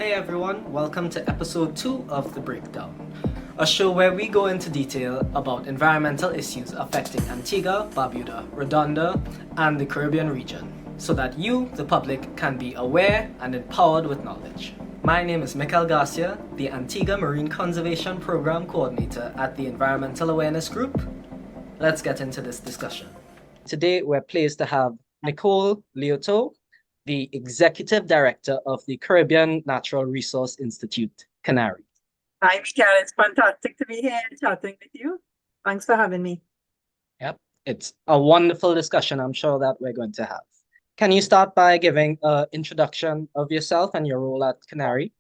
Hey everyone, welcome to episode 2 of The Breakdown, a show where we go into detail about environmental issues affecting Antigua, Barbuda, Redonda, and the Caribbean region, so that you, the public, can be aware and empowered with knowledge. My name is Nicole Garcia, the Antigua Marine Conservation Program Coordinator at the Environmental Awareness Group. Let's get into this discussion. Today, we're pleased to have Nicole Leotaud, the Executive Director of the Caribbean Natural Resource Institute, CANARI. Hi, Michael. It's fantastic to be here chatting with you. Thanks for having me. Yep, it's a wonderful discussion I'm sure that we're going to have. Can you start by giving an introduction of yourself and your role at CANARI?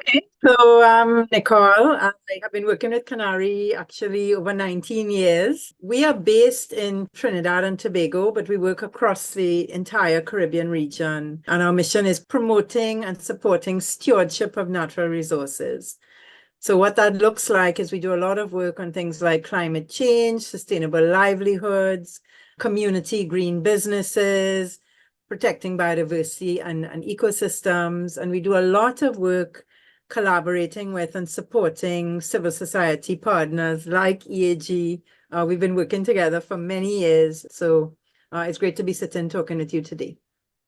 Okay, so I'm Nicole. I have been working with CANARI actually over 19 years. We are based in Trinidad and Tobago, but we work across the entire Caribbean region. And our mission is promoting and supporting stewardship of natural resources. So what that looks like is we do a lot of work on things like climate change, sustainable livelihoods, community green businesses, protecting biodiversity and ecosystems. And we do a lot of work collaborating with and supporting civil society partners like EAG. We've been working together for many years. So it's great to be sitting talking with you today.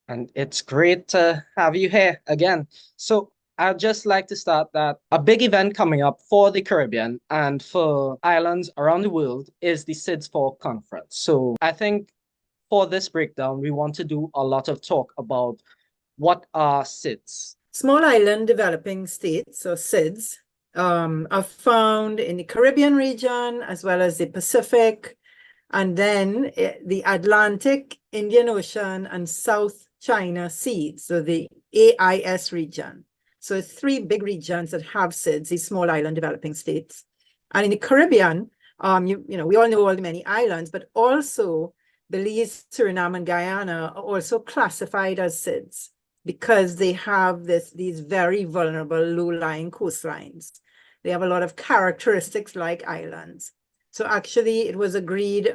And it's great to have you here again. So I'd just like to start that a big event coming up for the Caribbean and for islands around the world is the SIDS4 conference. So I think for this breakdown, we want to do a lot of talk about what are SIDS. Small island developing states, or SIDS, are found in the Caribbean region as well as the Pacific, and then the Atlantic, Indian Ocean, and South China Sea, so the AIS region. So it's three big regions that have SIDS, these small island developing states. And in the Caribbean, we all know all the many islands, but also Belize, Suriname, and Guyana are also classified as SIDS because they have these very vulnerable low-lying coastlines. They have a lot of characteristics like islands. So actually, it was agreed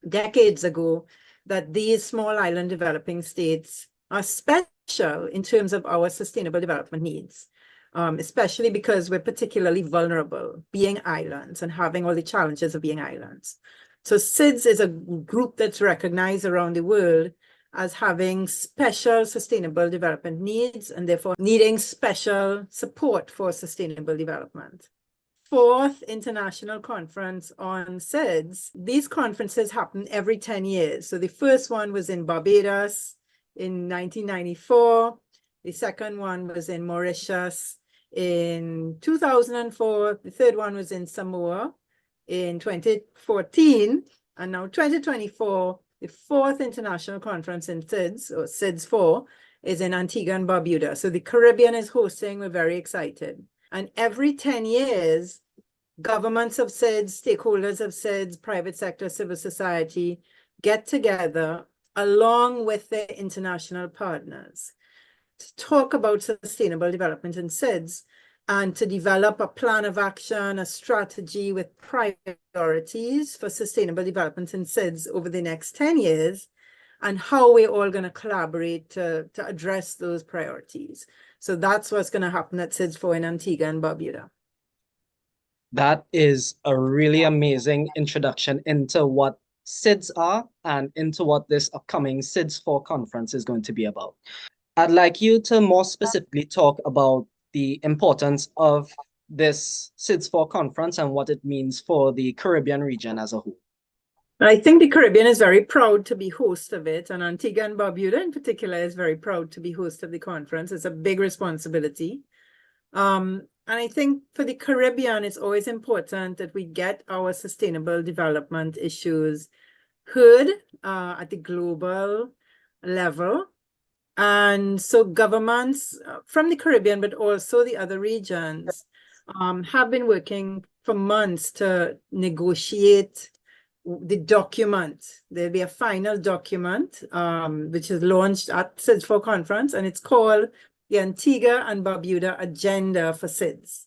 decades ago that these small island developing states are special in terms of our sustainable development needs, especially because we're particularly vulnerable being islands and having all the challenges of being islands. So SIDS is a group that's recognized around the world as having special sustainable development needs and therefore needing special support for sustainable development. Fourth International Conference on SIDS. These conferences happen every 10 years. So the first one was in Barbados in 1994. The second one was in Mauritius in 2004. The third one was in Samoa in 2014. And now 2024, the fourth international conference in SIDS, or SIDS4, is in Antigua and Barbuda. So the Caribbean is hosting. We're very excited. And every 10 years, governments of SIDS, stakeholders of SIDS, private sector, civil society get together along with their international partners to talk about sustainable development in SIDS and to develop a plan of action, a strategy with priorities for sustainable development in SIDS over the next 10 years, and how we're all going to collaborate to address those priorities. So that's what's going to happen at SIDS4 in Antigua and Barbuda. That is a really amazing introduction into what SIDS are and into what this upcoming SIDS4 conference is going to be about. I'd like you to more specifically talk about the importance of this SIDS4 conference and what it means for the Caribbean region as a whole. I think the Caribbean is very proud to be host of it, and Antigua and Barbuda in particular is very proud to be host of the conference. It's a big responsibility. And I think for the Caribbean, it's always important that we get our sustainable development issues heard at the global level. And so governments from the Caribbean, but also the other regions, have been working for months to negotiate the document. There'll be a final document, which is launched at SIDS4 conference, and it's called the Antigua and Barbuda Agenda for SIDS.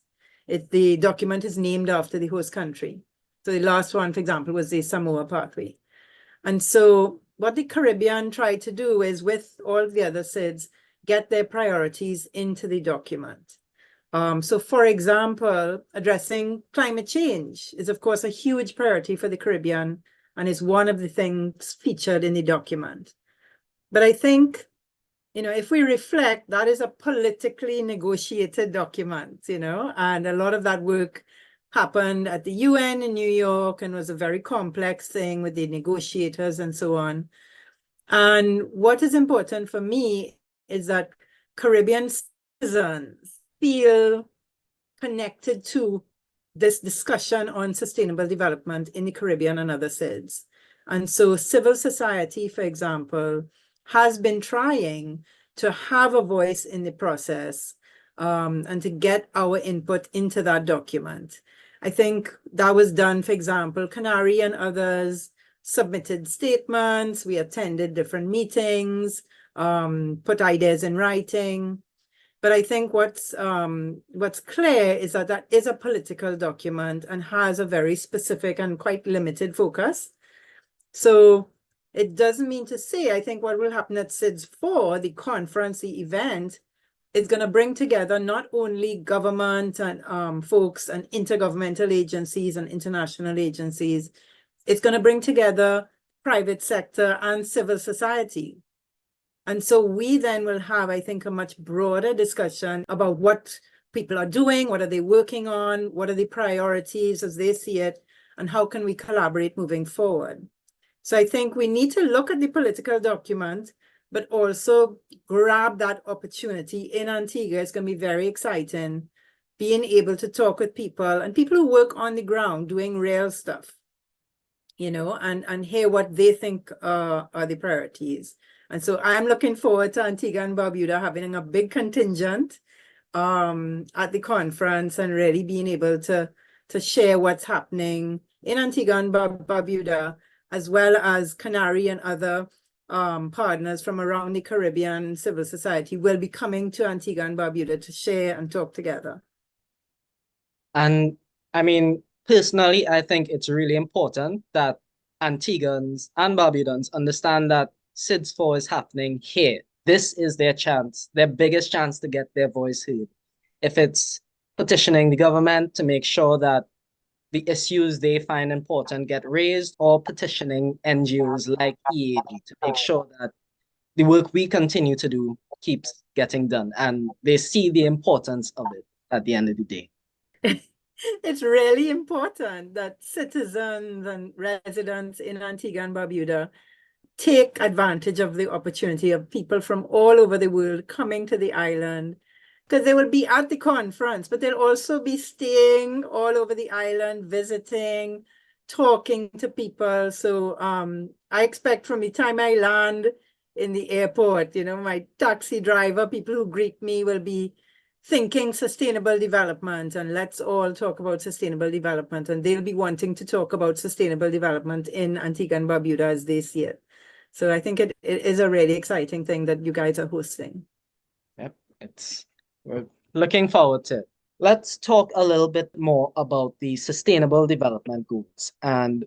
The document is named after the host country. So the last one, for example, was the Samoa pathway. And so what the Caribbean tried to do is, with all the other SIDS, get their priorities into the document. So for example, addressing climate change is of course a huge priority for the Caribbean and is one of the things featured in the document. But I think, if we reflect, that is a politically negotiated document, and a lot of that work happened at the UN in New York and was a very complex thing with the negotiators and so on. And what is important for me is that Caribbean citizens feel connected to this discussion on sustainable development in the Caribbean and other SIDS. And so civil society, for example, has been trying to have a voice in the process and to get our input into that document. I think that was done, for example, CANARI and others submitted statements, we attended different meetings, put ideas in writing. But I think what's clear is that that is a political document and has a very specific and quite limited focus. So it doesn't mean to say, I think what will happen at SIDS4, the conference, the event, is going to bring together not only government and folks and intergovernmental agencies and international agencies, it's going to bring together private sector and civil society. And so we then will have, I think, a much broader discussion about what people are doing, what are they working on, what are the priorities as they see it, and how can we collaborate moving forward. So I think we need to look at the political document, but also grab that opportunity in Antigua. It's going to be very exciting, being able to talk with people and people who work on the ground doing real stuff, and hear what they think are the priorities. And so I'm looking forward to Antigua and Barbuda having a big contingent at the conference and really being able to share what's happening in Antigua and Barbuda, as well as CANARI and other partners from around the Caribbean civil society will be coming to Antigua and Barbuda to share and talk together. And I mean, personally, I think it's really important that Antiguans and Barbudans understand that SIDS4 is happening here. This is their chance, their biggest chance to get their voice heard. If it's petitioning the government to make sure that the issues they find important get raised, or petitioning NGOs like EAD to make sure that the work we continue to do keeps getting done and they see the importance of it at the end of the day. It's really important that citizens and residents in Antigua and Barbuda take advantage of the opportunity of people from all over the world coming to the island, because they will be at the conference, but they'll also be staying all over the island, visiting, talking to people. So I expect from the time I land in the airport, my taxi driver, people who greet me will be thinking sustainable development, and let's all talk about sustainable development. And they'll be wanting to talk about sustainable development in Antigua and Barbuda as they see it. So I think it is a really exciting thing that you guys are hosting. Yep, we're looking forward to it. Let's talk a little bit more about the Sustainable Development Goals. And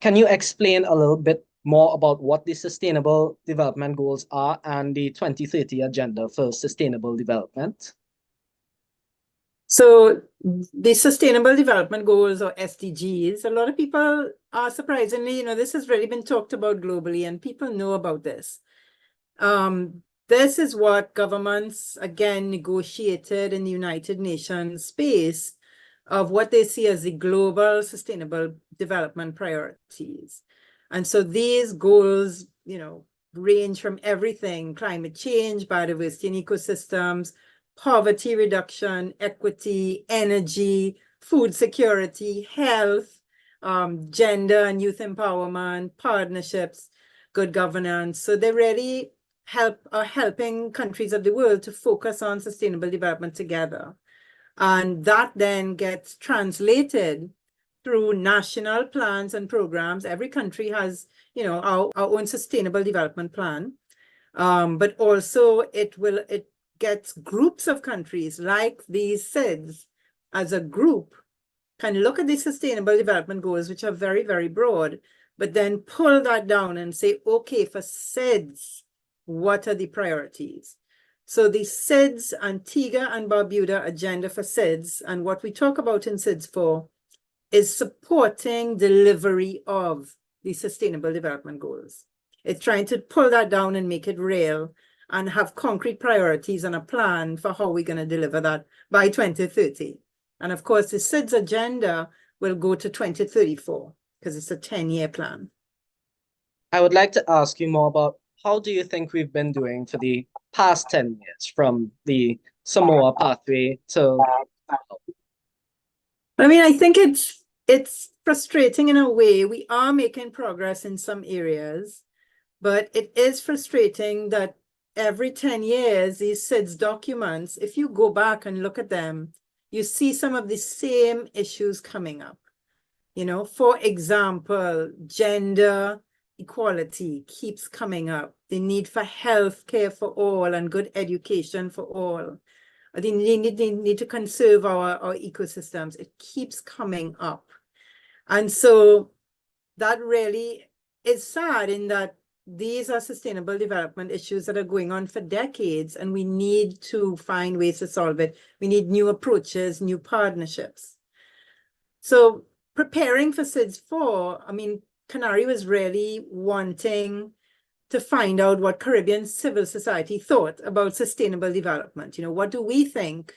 can you explain a little bit more about what the Sustainable Development Goals are and the 2030 Agenda for Sustainable Development? So the Sustainable Development Goals, or SDGs, a lot of people are surprisingly, this has really been talked about globally and people know about this. This is what governments, again, negotiated in the United Nations space of what they see as the global sustainable development priorities. And so these goals, range from everything: climate change, biodiversity and ecosystems, poverty reduction, equity, energy, food security, health, gender and youth empowerment, partnerships, good governance. So they really are helping countries of the world to focus on sustainable development together. And that then gets translated through national plans and programs. Every country has, our own sustainable development plan. But also it gets groups of countries like these SIDS as a group can look at the sustainable development goals, which are very, very broad, but then pull that down and say, okay, for SIDS, what are the priorities? So the SIDS, Antigua and Barbuda agenda for SIDS, and what we talk about in SIDS4 is supporting delivery of the Sustainable Development Goals. It's trying to pull that down and make it real and have concrete priorities and a plan for how we're going to deliver that by 2030. And of course, the SIDS agenda will go to 2034 because it's a 10-year plan. I would like to ask you more about how do you think we've been doing for the past 10 years from the Samoa pathway to... I mean, I think it's frustrating in a way. We are making progress in some areas, but it is frustrating that every 10 years, these SIDS documents, if you go back and look at them, you see some of the same issues coming up. You know, for example, gender equality keeps coming up. The need for health care for all and good education for all. They need to conserve our ecosystems. It keeps coming up. And so that really is sad in that these are sustainable development issues that are going on for decades, and we need to find ways to solve it. We need new approaches, new partnerships. So preparing for SIDS4, I mean, CANARI was really wanting to find out what Caribbean civil society thought about sustainable development. You know, what do we think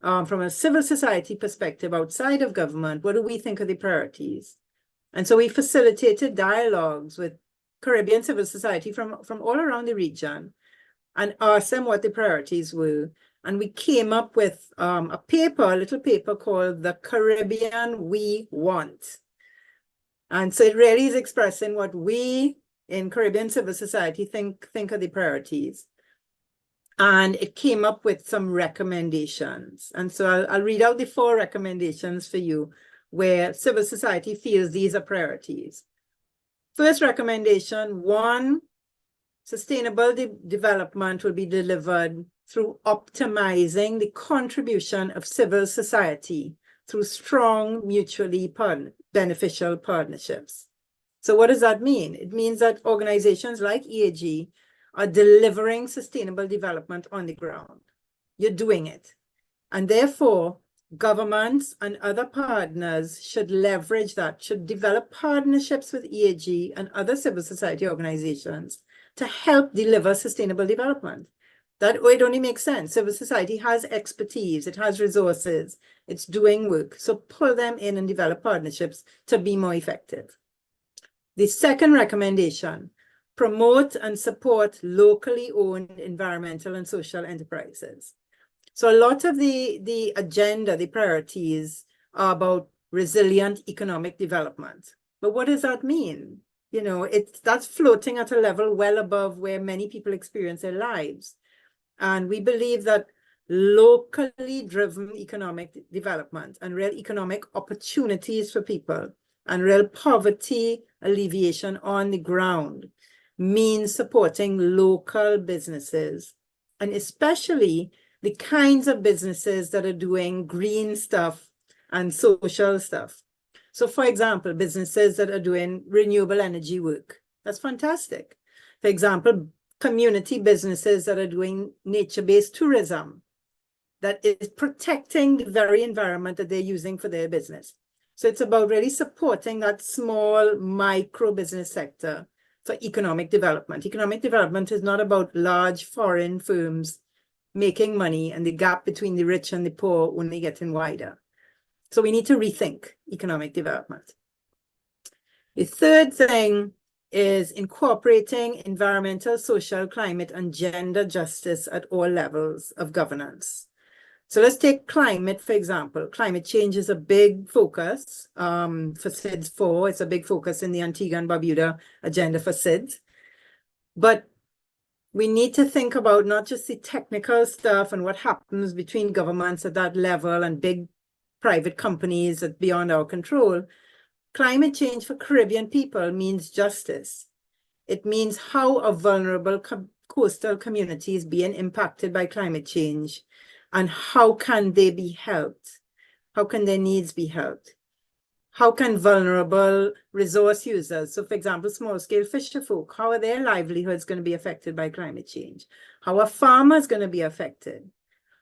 from a civil society perspective outside of government? What do we think are the priorities? And so we facilitated dialogues with Caribbean civil society from all around the region and asked them what the priorities were. And we came up with a little paper called The Caribbean We Want. And so it really is expressing what we in Caribbean civil society think are the priorities. And it came up with some recommendations. And so I'll read out the 4 recommendations for you where civil society feels these are priorities. First recommendation, 1, sustainable development will be delivered through optimizing the contribution of civil society through strong, mutually beneficial partnerships. So what does that mean? It means that organizations like EAG are delivering sustainable development on the ground. You're doing it. And therefore, governments and other partners should leverage that, should develop partnerships with EAG and other civil society organizations to help deliver sustainable development. That way it only makes sense. Civil society has expertise, it has resources, it's doing work. So pull them in and develop partnerships to be more effective. The second recommendation, promote and support locally owned environmental and social enterprises. So a lot of the agenda, the priorities are about resilient economic development. But what does that mean? You know, that's floating at a level well above where many people experience their lives. And we believe that locally driven economic development and real economic opportunities for people and real poverty alleviation on the ground means supporting local businesses, and especially the kinds of businesses that are doing green stuff and social stuff. So for example, businesses that are doing renewable energy work, that's fantastic. For example, community businesses that are doing nature-based tourism, that is protecting the very environment that they're using for their business. So it's about really supporting that small micro business sector for economic development. Economic development is not about large foreign firms making money and the gap between the rich and the poor only getting wider. So we need to rethink economic development. The third thing is incorporating environmental, social, climate, and gender justice at all levels of governance. So let's take climate, for example. Climate change is a big focus for SIDS4. It's a big focus in the Antigua and Barbuda agenda for SIDS. But we need to think about not just the technical stuff and what happens between governments at that level and big private companies that beyond our control. Climate change for Caribbean people means justice. It means how are vulnerable coastal communities being impacted by climate change, and how can they be helped? How can their needs be helped? how can vulnerable resource users, so for example, small-scale fisher folk, how are their livelihoods going to be affected by climate change? How are farmers going to be affected?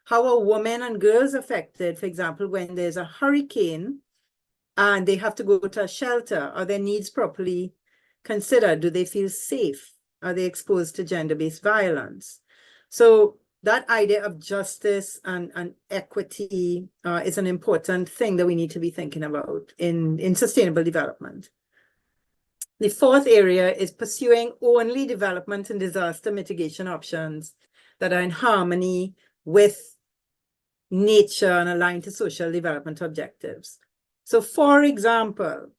How are women and girls affected, for example, when there's a hurricane and they have to go to a shelter? Are their needs properly considered? Do they feel safe? Are they exposed to gender-based violence? So that idea of justice and equity is an important thing that we need to be thinking about in sustainable development. The fourth area is pursuing only development and disaster mitigation options that are in harmony with nature and aligned to social development objectives. So for example,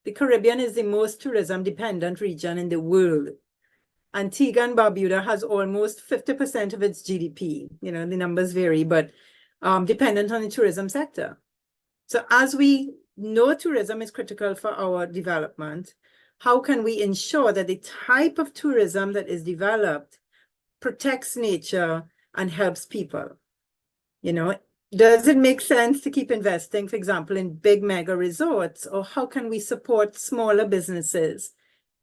the Caribbean is the most tourism dependent region in the world. Antigua and Barbuda has almost 50% of its GDP. You know, the numbers vary, but dependent on the tourism sector. So as we know tourism is critical for our development, how can we ensure that the type of tourism that is developed protects nature and helps people? You know, does it make sense to keep investing, for example, in big mega resorts? Or how can we support smaller businesses,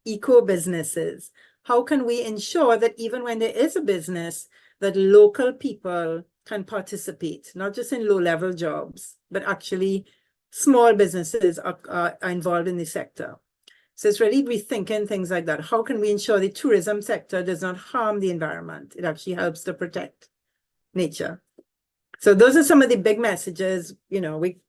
eco businesses? How can we ensure that even when there is a business, that local people can participate, not just in low-level jobs, but actually small businesses are involved in the sector? So it's really rethinking things like that. How can we ensure the tourism sector does not harm the environment? It actually helps to protect nature. So those are some of the big messages, you know, we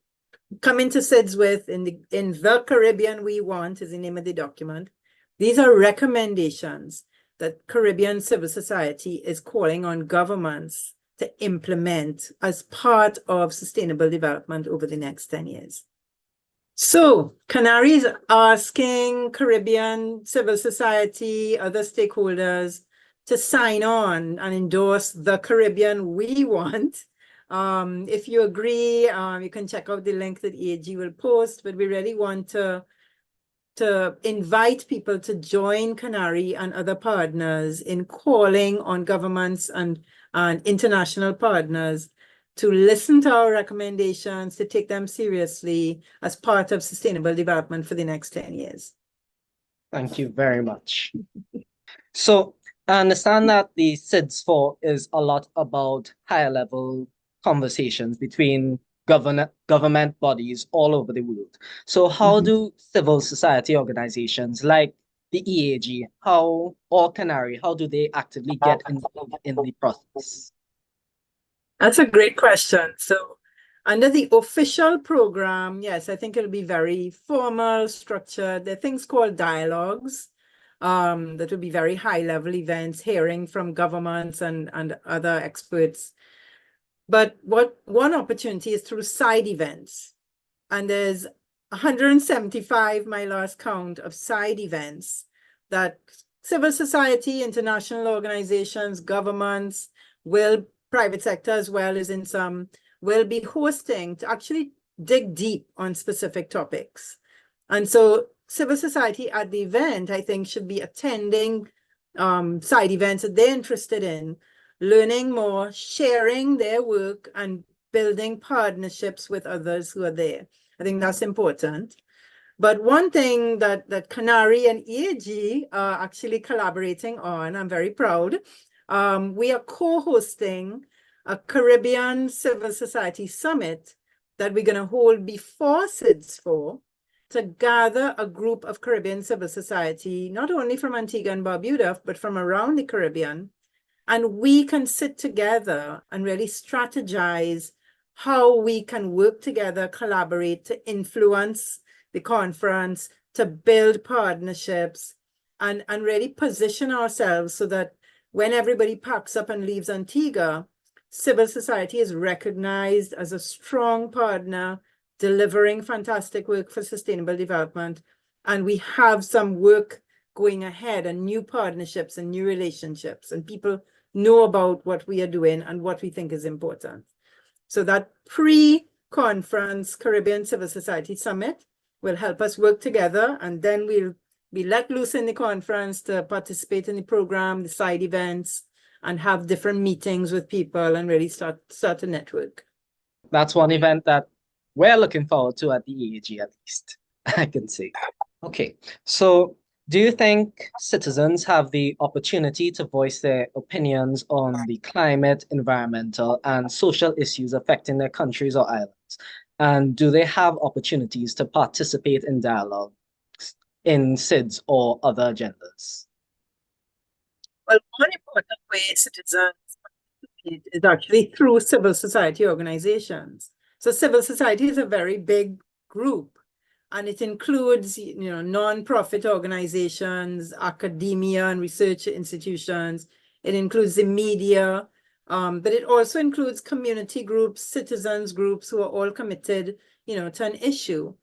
come into SIDS with in the Caribbean we want is the name of the document. These are recommendations that Caribbean civil society is calling on governments to implement as part of sustainable development over the next 10 years. So CANARI is asking Caribbean civil society, other stakeholders to sign on and endorse the Caribbean we want. If you agree, you can check out the link that EAG will post, but we really want to invite people to join CANARI and other partners in calling on governments and international partners to listen to our recommendations, to take them seriously as part of sustainable development for the next 10 years. Thank you very much. So I understand that the SIDS4 is a lot about higher level conversations between government bodies all over the world. So how do civil society organizations like the EAG, or CANARI, how do they actively get involved in the process? That's a great question. So under the official program, yes, I think it'll be very formal, structured. There are things called dialogues that will be very high-level events, hearing from governments and other experts. But one opportunity is through side events. And there's 175, my last count, of side events that civil society, international organizations, governments, private sector as well as in some, will be hosting to actually dig deep on specific topics. And so civil society at the event, I think, should be attending side events that they're interested in, learning more, sharing their work, and building partnerships with others who are there. I think that's important. But one thing that CANARI and EAG are actually collaborating on, I'm very proud, we are co-hosting a Caribbean Civil Society Summit that we're going to hold before SIDS4 to gather a group of Caribbean civil society, not only from Antigua and Barbuda, but from around the Caribbean. And we can sit together and really strategize how we can work together, collaborate to influence the conference, to build partnerships, and really position ourselves so that when everybody packs up and leaves Antigua, civil society is recognized as a strong partner, delivering fantastic work for sustainable development. And we have some work going ahead and new partnerships and new relationships, and people know about what we are doing and what we think is important. So that pre-conference Caribbean Civil Society Summit will help us work together, and then we'll be let loose in the conference to participate in the program, the side events, and have different meetings with people and really start a network. That's one event that we're looking forward to at the EAG, at least. I can see. Okay, so do you think citizens have the opportunity to voice their opinions on the climate, environmental, and social issues affecting their countries or islands? And do they have opportunities to participate in dialogue in SIDS or other agendas? Well, one important way citizens participate is actually through civil society organizations. So civil society is a very big group, and it includes, non-profit organizations, academia and research institutions. It includes the media, but it also includes community groups, citizens groups who are all committed, to an issue.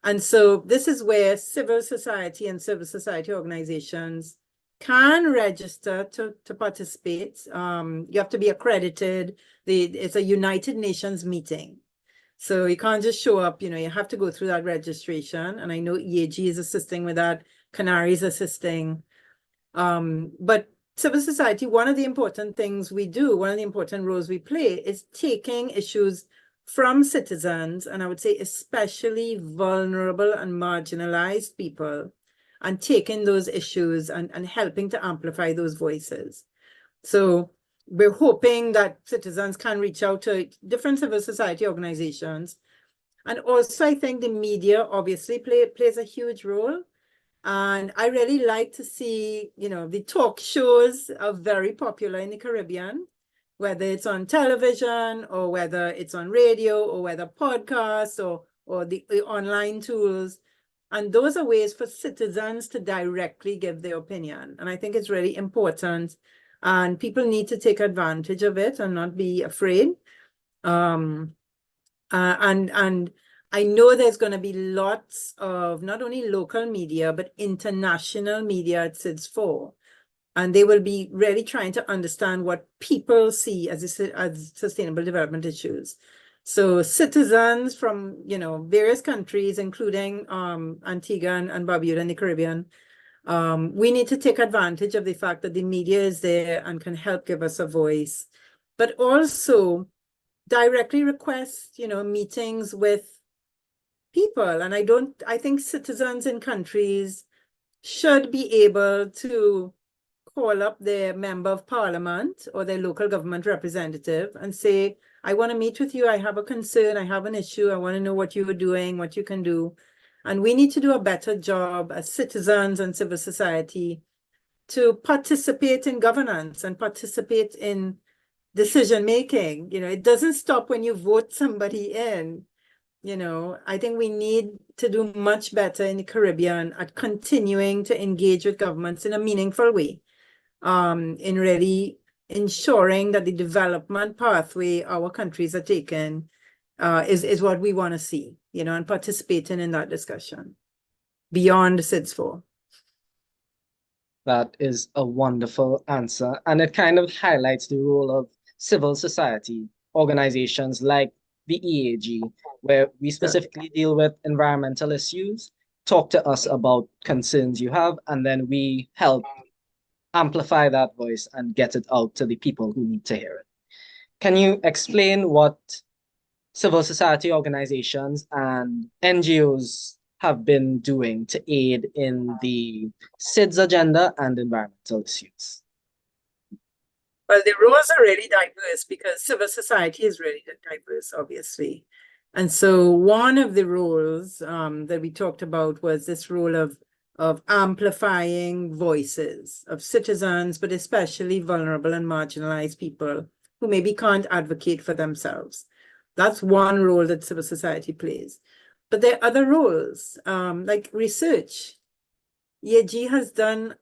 And so this is where civil society and civil society organizations can register to participate. You have to be accredited. It's a United Nations meeting. So you can't just show up, you have to go through that registration. And I know EAG is assisting with that. CANARI is assisting. But civil society, one of the important things we do, one of the important roles we play is taking issues from citizens, and I would say especially vulnerable and marginalized people, and taking those issues and helping to amplify those voices. So we're hoping that citizens can reach out to different civil society organizations. And also, I think the media obviously plays a huge role. And I really like to see, the talk shows are very popular in the Caribbean, whether it's on television or whether it's on radio or whether podcasts or the online tools. And those are ways for citizens to directly give their opinion. And I think it's really important. And people need to take advantage of it and not be afraid. And I know there's going to be lots of not only local media, but international media at SIDS4. And they will be really trying to understand what people see as sustainable development issues. So citizens from, various countries, including Antigua and Barbuda in the Caribbean, we need to take advantage of the fact that the media is there and can help give us a voice, but also directly request, meetings with people. And I think citizens in countries should be able to call up their member of parliament or their local government representative and say, I want to meet with you. I have a concern. I have an issue. I want to know what you are doing, what you can do. And we need to do a better job as citizens and civil society to participate in governance and participate in decision making. It doesn't stop when you vote somebody in. I think we need to do much better in the Caribbean at continuing to engage with governments in a meaningful way, in really ensuring that the development pathway our countries are taking is what we want to see, and participating in that discussion beyond SIDS4. That is a wonderful answer. And it kind of highlights the role of civil society organizations like the EAG, where we specifically deal with environmental issues. Talk to us about concerns you have, and then we help amplify that voice and get it out to the people who need to hear it. Can you explain what civil society organizations and NGOs have been doing to aid in the SIDS agenda and environmental issues? Well, the roles are really diverse because civil society is really diverse, obviously. And so one of the roles that we talked about was this role of amplifying voices of citizens, but especially vulnerable and marginalized people who maybe can't advocate for themselves. That's one role that civil society plays. But there are other roles, like research. EAG has done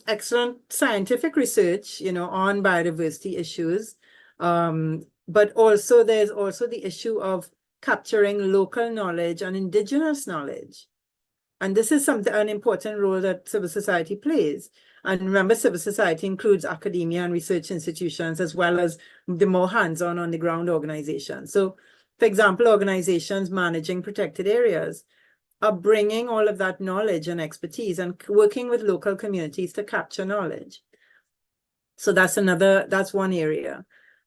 excellent scientific research, on biodiversity issues. But also there's also the issue of capturing local knowledge and indigenous knowledge. And this is an important role that civil society plays. And remember, civil society includes academia and research institutions, as well as the more hands-on on the ground organizations. So, for example, organizations managing protected areas are bringing all of that knowledge and expertise and working with local communities to capture knowledge. So that's one area.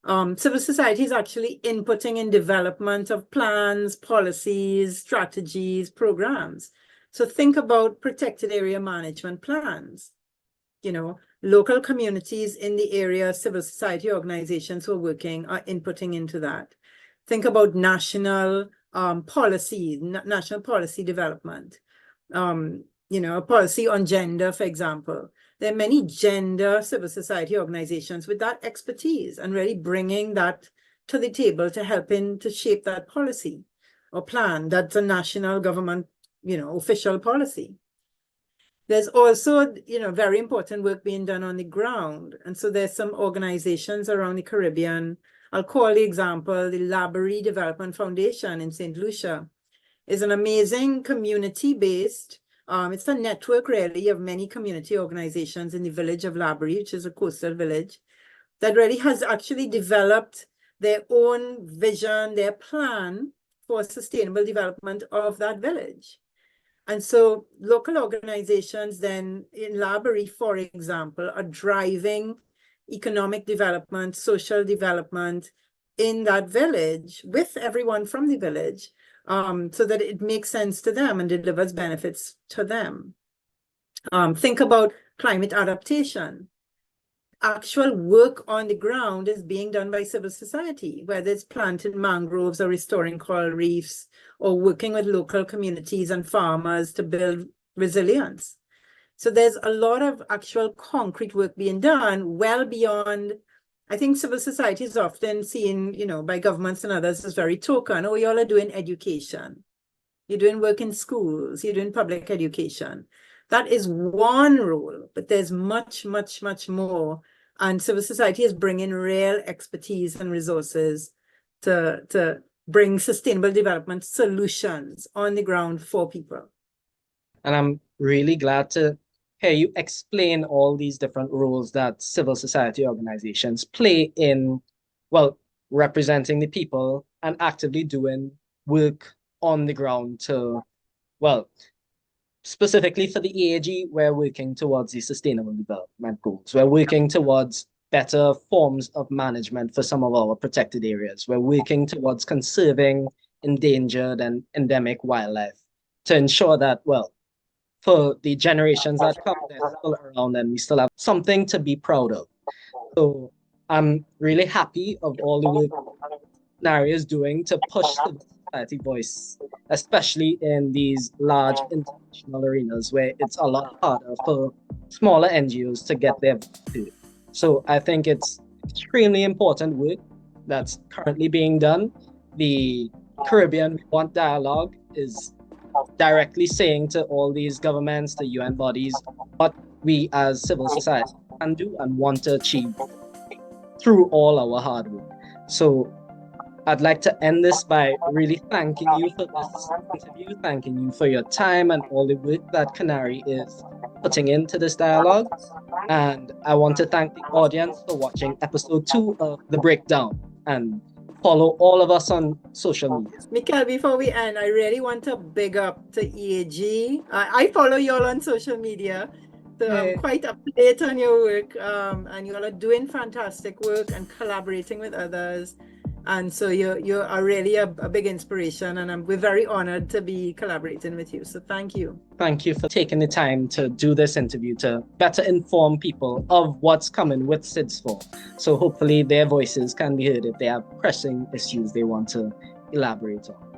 Civil society is actually inputting in development of plans, policies, strategies, programs. So think about protected area management plans. Local communities in the area, civil society organizations who are working are inputting into that. Think about national policy, national policy development. A policy on gender, for example. There are many gender civil society organizations with that expertise and really bringing that to the table to helping to shape that policy or plan. That's a national government, official policy. There's also, very important work being done on the ground. And so there's some organizations around the Caribbean. I'll call the example, the Laborie Development Foundation in St. Lucia is an amazing community-based, it's a network really of many community organizations in the village of Laborie, which is a coastal village, that really has actually developed their own vision, their plan for sustainable development of that village. And so local organizations then in Laborie, for example, are driving economic development, social development in that village with everyone from the village, so that it makes sense to them and delivers benefits to them. Think about climate adaptation. Actual work on the ground is being done by civil society, whether it's planting mangroves or restoring coral reefs or working with local communities and farmers to build resilience. So there's a lot of actual concrete work being done well beyond. I think civil society is often seen, by governments and others as very token. Oh, y'all are doing education. You're doing work in schools. You're doing public education. That is one role, but there's much, much, much more. And civil society is bringing real expertise and resources to bring sustainable development solutions on the ground for people. And I'm really glad to hear you explain all these different roles that civil society organizations play in, representing the people and actively doing work on the ground to, specifically for the EAG, we're working towards the sustainable development goals. We're working towards better forms of management for some of our protected areas. We're working towards conserving endangered and endemic wildlife to ensure that, for the generations that come, they're still around and we still have something to be proud of. So I'm really happy of all the work CANARI is doing to push the society voice, especially in these large international arenas where it's a lot harder for smaller NGOs to get their voice heard. So I think it's extremely important work that's currently being done. The Caribbean We Want Dialogue is directly saying to all these governments, the UN bodies, what we as civil society can do and want to achieve through all our hard work. So I'd like to end this by really thanking you for this interview, thanking you for your time and all the work that CANARI is putting into this dialogue. And I want to thank the audience for watching episode 2 of The Breakdown, and follow all of us on social media. Nicole, before we end, I really want to big up to EAG. I follow you all on social media, so I'm quite up to date on your work, and you all are doing fantastic work and collaborating with others. And so you are really a big inspiration, and we're very honored to be collaborating with you. So thank you. Thank you for taking the time to do this interview to better inform people of what's coming with SIDS4. So hopefully their voices can be heard if they have pressing issues they want to elaborate on.